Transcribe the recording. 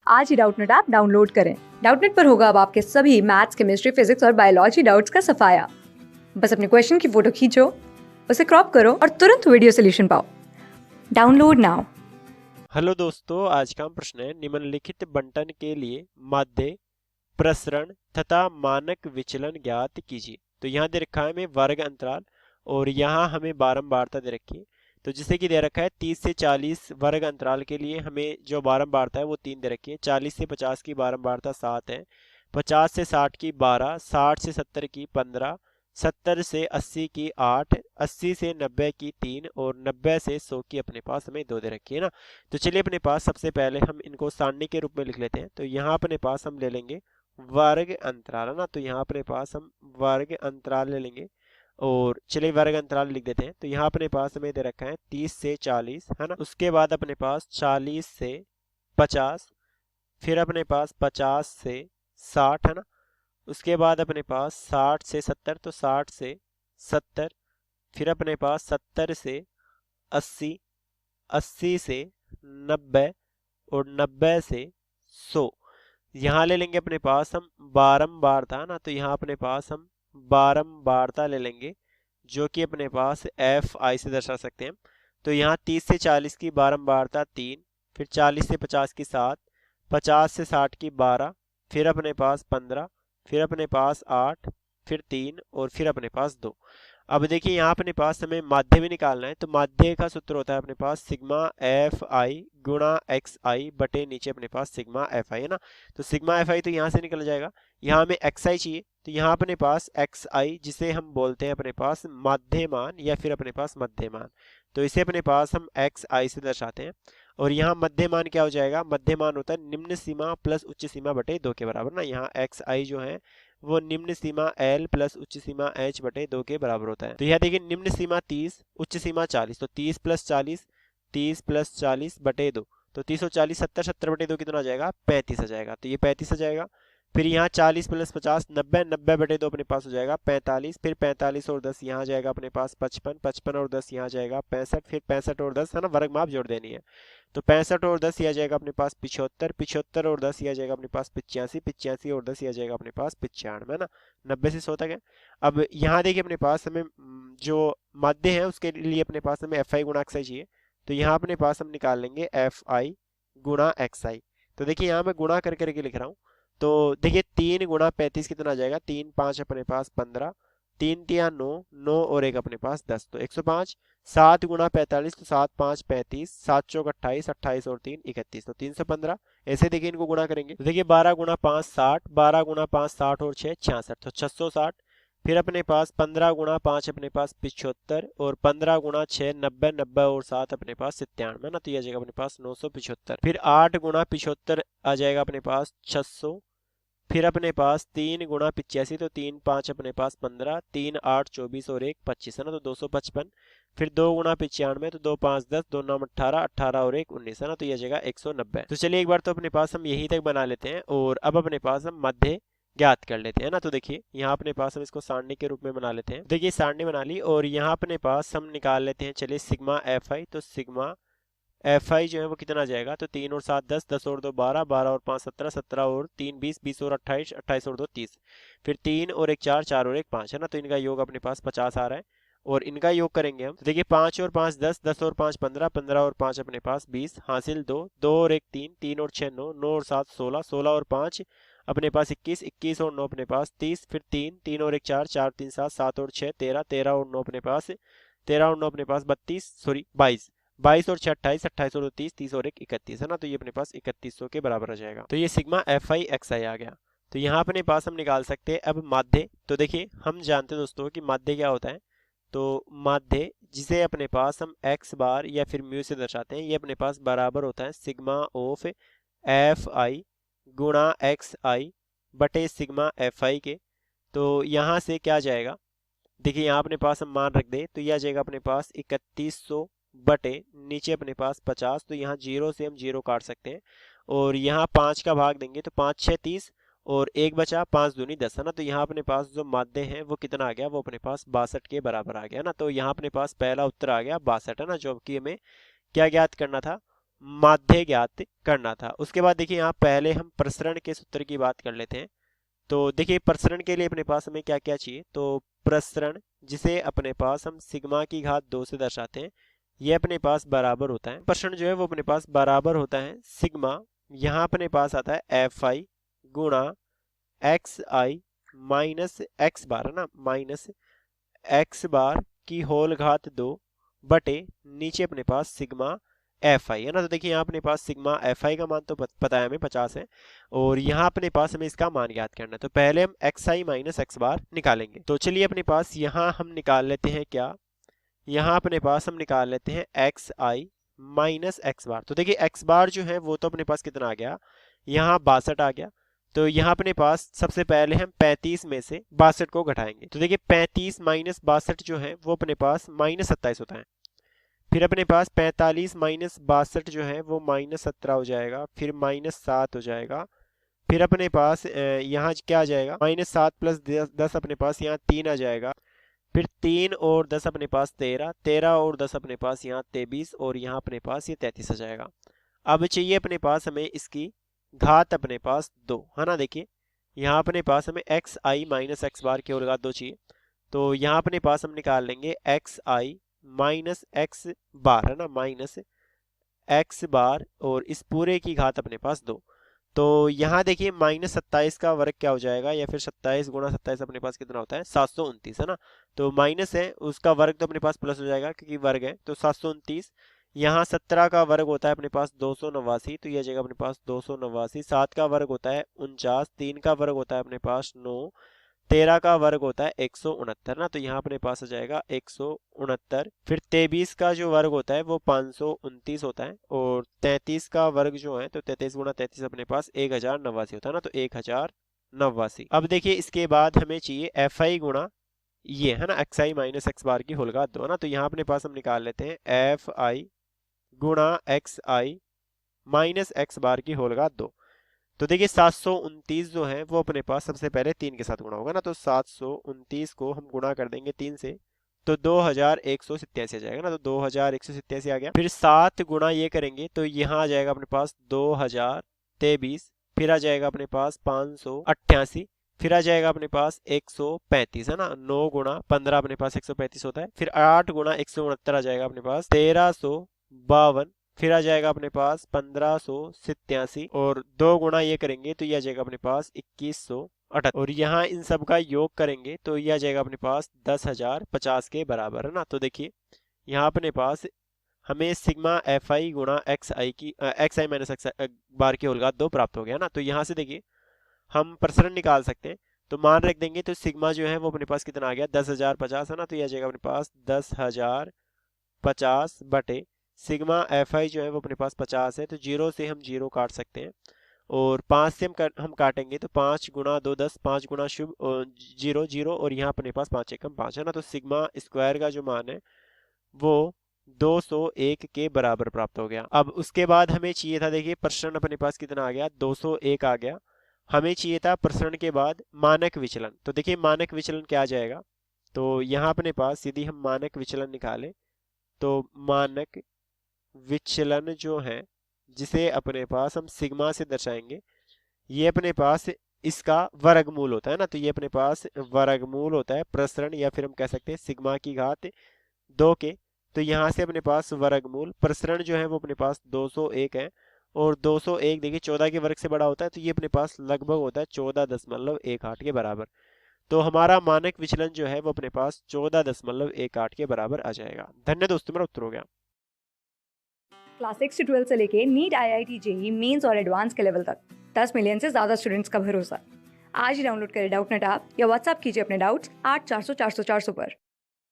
आज ही Doubtnut app download करें। Doubtnut पर होगा अब आपके सभी मैथ्स, केमिस्ट्री, फिजिक्स और बायोलॉजी डाउट्स का सफाया। बस अपने क्वेश्चन की फोटो खींचो, उसे क्रॉप करो और तुरंत वीडियो सोल्यूशन पाओ। Download now. हेलो दोस्तों, आज का हम प्रश्न है निम्नलिखित बंटन के लिए माध्य, प्रसरण तथा मानक विचलन ज्ञात कीजिए। तो यहाँ दे रखा है हमें वर्ग अंतराल और यहाँ हमें बारंबारता दे रखी है। तो जिसे कि दे रखा है 30 से 40 वर्ग अंतराल के लिए हमें जो बारंबारता है वो 3 दे रखी है। 40 से 50 की बारंबारता 7 है, 50 से 60 की 12, 60 से 70 की 15, 70 से 80 की 8, 80 से 90 की 3 और 90 से 100 की अपने पास हमें 2 दे रखी है ना। तो चलिए अपने पास सबसे पहले हम इनको सारणी के रूप में लिख लेते हैं। तो यहाँ अपने पास हम ले लेंगे वर्ग अंतराल, है ना। तो यहाँ अपने पास हम वर्ग अंतराल ले लेंगे और चलिए वर्ग अंतराल लिख देते हैं। तो यहाँ अपने पास हमें दे रखा है 30 से 40, है ना। उसके बाद अपने पास 40 से 50, फिर अपने पास 50 से 60, है ना। उसके बाद अपने पास 60 से 70, तो 60 से 70, फिर अपने पास 70 से 80, 80 से 90 और 90 से 100। यहाँ ले लेंगे अपने पास हम बारंबारता ना। तो यहाँ अपने पास हम बारंबारता ले लेंगे जो कि अपने पास एफ आई से दर्शा सकते हैं। तो यहाँ 30 से 40 की बारंबारता 3, फिर 40 से 50 की 7, 50 से 60 की 12, फिर अपने पास 15, फिर अपने पास 8, फिर 3 और फिर अपने पास 2। अब देखिए यहाँ अपने पास हमें माध्य भी निकालना है। तो माध्य का सूत्र होता है अपने पास सिग्मा एफ आई गुणा एक्स आई बटे नीचे अपने पास सिग्मा एफ आई, है ना। तो सिग्मा एफ आई तो यहाँ से निकल जाएगा, यहाँ हमें एक्स आई चाहिए। तो यहाँ अपने पास एक्स आई जिसे हम बोलते हैं अपने पास माध्यमान या फिर अपने पास मध्यमान, तो इसे अपने पास हम एक्स आई से दर्शाते हैं। और यहाँ मध्यमान क्या हो जाएगा, मध्यमान होता है निम्न सीमा प्लस उच्च सीमा बटे 2 के बराबर ना। यहाँ एक्स आई जो है वो निम्न सीमा L प्लस उच्च सीमा H बटे 2 के बराबर होता है। तो यह देखिए निम्न सीमा 30, उच्च सीमा 40, तो 30 प्लस 40, 30 प्लस 40 बटे 2, तो 30 और 40 70, 70 बटे 2 कितना आ जाएगा, 35 आ जाएगा। तो ये 35 आ जाएगा। फिर यहाँ 40 प्लस 50 90, 90 बटे 2 अपने पास हो जाएगा 45, फिर 45 और 10 यहाँ आ जाएगा अपने पास 55, 55 और 10 यहाँ आ जाएगा 65, फिर 65 और 10 है ना, वर्ग माप जोड़ देनी है। तो 65 और 10 ये आ जाएगा अपने पास 75, 75 और 10 ये आ जाएगा अपने पास 85, 85 और 10 ये आ जाएगा अपने पास 95, है ना। 90 से 100 तक है। अब यहाँ देखिए अपने पास हमें जो माध्य है उसके लिए अपने पास हमें एफ आई गुणा एक्स आई चाहिए। तो यहाँ अपने पास हम निकाल लेंगे एफ आई गुणा एक्स आई। तो देखिए यहाँ मैं गुणा कर करके लिख रहा हूँ। तो देखिए 3 गुणा 35 कितना आ जाएगा, 3 5 अपने पास 15, 3 तिया 9, 9 और एक अपने पास 10, तो 105। 7 गुणा 45, तो 7 5 35, 7 चौक 28, 28 और 3 31, तो 315। ऐसे देखिए इनको गुणा करेंगे तो देखिए 12 गुणा 5 60, 12 गुणा 5 60 और 6 66, तो 660। फिर अपने पास 15 गुणा 5 अपने पास 75 और 15 गुणा 6 90, 90 और 7 अपने पास 97 ना। तो यह आ जाएगा अपने पास 975। फिर 8 गुणा 75 आ जाएगा अपने पास 600। फिर अपने पास 3 गुणा 85, तो 3 5 अपने पास 15, 3 8 24 और 1 25, है ना, तो 255। फिर 2 गुणा 95, तो 2 5 10, 2 9 18, 18 और 1 19, है ना, तो यह जगह 190। तो चलिए एक बार तो अपने पास हम यहीं तक बना लेते हैं और अब अपने पास हम मध्य ज्ञात कर लेते हैं ना। तो देखिए यहाँ अपने पास हम इसको सारणी के रूप में बना लेते हैं। देखिए सारणी बना ली और यहाँ अपने पास हम निकाल लेते हैं चलिए सिग्मा एफ आई। तो सिग्मा एफ आई जो है वो कितना आ जाएगा, तो 3 और 7 10, 10 और 2 12, 12 और 5 17, 17 और 3 20, 20 और 28, 28 और 2 30, फिर 3 और 1 4, 4 और 1 5, है ना। तो इनका योग अपने पास 50 आ रहा है और इनका योग करेंगे हम। तो देखिए 5 और 5 10, 10 और 5 15, 15 और 5 अपने पास 20, हासिल 2, 2 और 1 3, 3 और 6 9, 9 और 7 16, 16 और 5 अपने पास 21, 21 और 9 अपने पास 30, फिर 3, 3 और 1 4, 4 3 7, 7 और 6 13, 13 और 9 अपने पास 13 और 9 अपने पास 32, सॉरी 22, 22 और 6 28, 28 और 2 30, 30 और 1 31, है ना। तो ये अपने पास 3100 के बराबर आ जाएगा। तो ये सिग्मा एफ आई एक्स आई आ गया। तो यहाँ अपने पास हम निकाल सकते हैं अब माध्य। तो देखिए हम जानते हैं दोस्तों कि माध्य क्या होता है। तो माध्य जिसे अपने पास हम एक्स बार या फिर म्यू से दर्शाते हैं, ये अपने पास बराबर होता है सिग्मा ऑफ एफ आई गुणा एक्स आई बटे सिग्मा एफ आई के। तो यहाँ से क्या जाएगा, देखिए यहाँ अपने पास हम मान रख दे तो यह आ जाएगा अपने पास 3100 बटे नीचे अपने पास 50, तो यहाँ जीरो से हम जीरो काट सकते हैं और यहाँ 5 का भाग देंगे तो 5 6 30 और एक बचा 5 दूनी 10, है ना। तो यहाँ अपने पास जो माध्य है वो कितना आ गया, वो अपने पास 62 के बराबर आ गया ना। तो यहाँ अपने पास पहला उत्तर आ गया 62, है ना, जो कि हमें क्या ज्ञात करना था, माध्य ज्ञात करना था। उसके बाद देखिए यहाँ पहले हम प्रसरण के सूत्र की बात कर लेते हैं। तो देखिए प्रसरण के लिए अपने पास हमें क्या क्या चाहिए, तो प्रसरण जिसे अपने पास हम सिग्मा की घात 2 से दर्शाते हैं, ये अपने पास बराबर होता है, प्रसरण जो है वो अपने पास बराबर होता है सिग्मा, यहाँ अपने पास आता है एफ आई गुणा एक्स आई माइनस एक्स बार, है ना, माइनस एक्स बार की होल घात 2 बटे नीचे अपने पास सिग्मा एफ आई, है ना। तो देखिए यहाँ अपने पास सिग्मा एफ आई का मान तो पता है हमें 50 है, और यहाँ अपने पास हमें इसका मान ज्ञात करना है। तो पहले हम एक्स आई माइनस एक्स बार निकालेंगे। तो चलिए अपने पास यहाँ हम निकाल लेते हैं क्या, यहाँ अपने पास हम निकाल लेते हैं एक्स आई माइनस एक्स बार। तो देखिए एक्स बार जो है वो तो अपने पास कितना आ गया, यहाँ 62 आ गया। तो यहाँ अपने पास सबसे पहले हम 35 में से 62 को घटाएंगे। तो देखिए 35 माइनस 62 जो है वो अपने पास माइनस 27 होता है। फिर अपने पास 45 माइनस 62 जो है वो माइनस 17 हो जाएगा, फिर माइनस 7 हो जाएगा। फिर अपने पास यहाँ क्या आ जाएगा, माइनस 7 प्लस 10 अपने पास यहाँ 3 आ जाएगा। फिर 3 और 10 अपने पास 13, 13 और 10 अपने पास यहाँ 23, और यहाँ अपने पास ये 33 आ जाएगा। अब चाहिए अपने पास हमें इसकी घात अपने पास 2, है ना। देखिए यहाँ अपने पास हमें एक्स आई माइनस एक्स बार की होल घात 2 चाहिए। तो यहाँ अपने पास हम निकाल लेंगे एक्स आई माइनस एक्स बार, है ना, माइनस एक्स बार, और इस पूरे की घात अपने पास 2। तो यहाँ देखिए माइनस 27 का वर्ग क्या हो जाएगा, या फिर 27 गुणा 27 अपने पास कितना होता है 729, है ना। तो माइनस है उसका वर्ग तो अपने पास प्लस हो जाएगा क्योंकि वर्ग है, तो 729। यहाँ 17 का वर्ग होता है अपने पास 289, तो यह जगह अपने पास 289। 7 का वर्ग होता है 49, 3 का वर्ग होता है अपने पास 9, 13 का वर्ग होता है 169 ना। तो यहाँ अपने पास आ जाएगा 169। फिर 23 का जो वर्ग होता है वो 529 होता है, और 33 का वर्ग जो है तो 33 गुणा 33 अपने पास 1089 होता है ना, तो 1089। अब देखिए इसके बाद हमें चाहिए एफ आई गुणा ये, है ना, एक्स आई माइनस एक्स बार की होल घात 2, है ना। तो यहाँ अपने पास हम निकाल लेते हैं एफ आई गुणा एक्स आई माइनस एक्स बार की होल घात 2। तो देखिए 729 जो है वो अपने पास सबसे पहले 3 के साथ गुणा होगा ना, तो 729 को हम गुणा कर देंगे 3 से, तो 2187 आ जाएगा ना, तो 2187 आ गया। फिर 7 गुणा ये करेंगे तो यहाँ आ जाएगा अपने पास 2023, फिर आ जाएगा अपने पास 588, फिर आ जाएगा अपने पास 135, है ना। 9 गुणा 15 अपने पास 135 होता है। फिर 8 गुणा 169 आ जाएगा अपने पास 1352, फिर आ जाएगा अपने पास 1587, और 2 गुणा ये करेंगे तो ये आ जाएगा अपने पास 2178, और यहाँ इन सब का योग करेंगे तो ये आ जाएगा अपने पास 10,050 के बराबर, है ना। तो देखिए यहाँ अपने पास हमें सिग्मा एफ आई गुणा एक्स आई की एक्स आई माइनस एक्स बार की होल घात 2 प्राप्त हो गया ना। तो यहाँ से देखिए हम प्रसरण निकाल सकते हैं, तो मान रख देंगे तो सिग्मा जो है वो अपने पास कितना आ गया 10,050, है ना। तो यह आ जाएगा अपने पास 10,050 बटे सिग्मा एफ आई जो है वो अपने पास 50 है, तो 0 से हम 0 काट सकते हैं, और 5 से हम काटेंगे तो 5 गुणा 2 10, 5 गुणा शुभ 0 0, और यहाँ अपने पास 5 एकम 5, है ना। तो सिग्मा स्क्वायर का जो मान है वो 201 के बराबर प्राप्त हो गया। अब उसके बाद हमें चाहिए था, देखिए प्रसरण अपने पास कितना आ गया 201 आ गया। हमें चाहिए था प्रसरण के बाद मानक विचलन। तो देखिए मानक विचलन क्या आ जाएगा, तो यहाँ अपने पास यदि हम मानक विचलन निकालें तो मानक विचलन जो है जिसे अपने पास हम सिग्मा से दर्शाएंगे, ये अपने पास इसका वर्गमूल होता है ना। तो ये अपने पास वर्गमूल होता है प्रसरण, या फिर हम कह सकते हैं सिग्मा की घात 2 के। तो यहाँ से अपने पास वर्गमूल प्रसरण जो है वो अपने पास 201 है, और 201 देखिए 14 के वर्ग से बड़ा होता है, तो ये अपने पास लगभग होता है 14.18 के बराबर। तो हमारा मानक विचलन जो है वो अपने पास 14.18 के बराबर आ जाएगा। धन्यवाद दोस्तों, मेरा उत्तर हो गया। क्लास 6 से 12 से लेके नीट, IIT, जेईई मेंस और एडवांस के लेवल तक 10 मिलियन से ज्यादा स्टूडेंट्स का भरोसा। आज ही डाउनलोड करें डाउटनेट ऐप या व्हाट्सएप कीजिए अपने डाउट्स 8400 400 400 पर।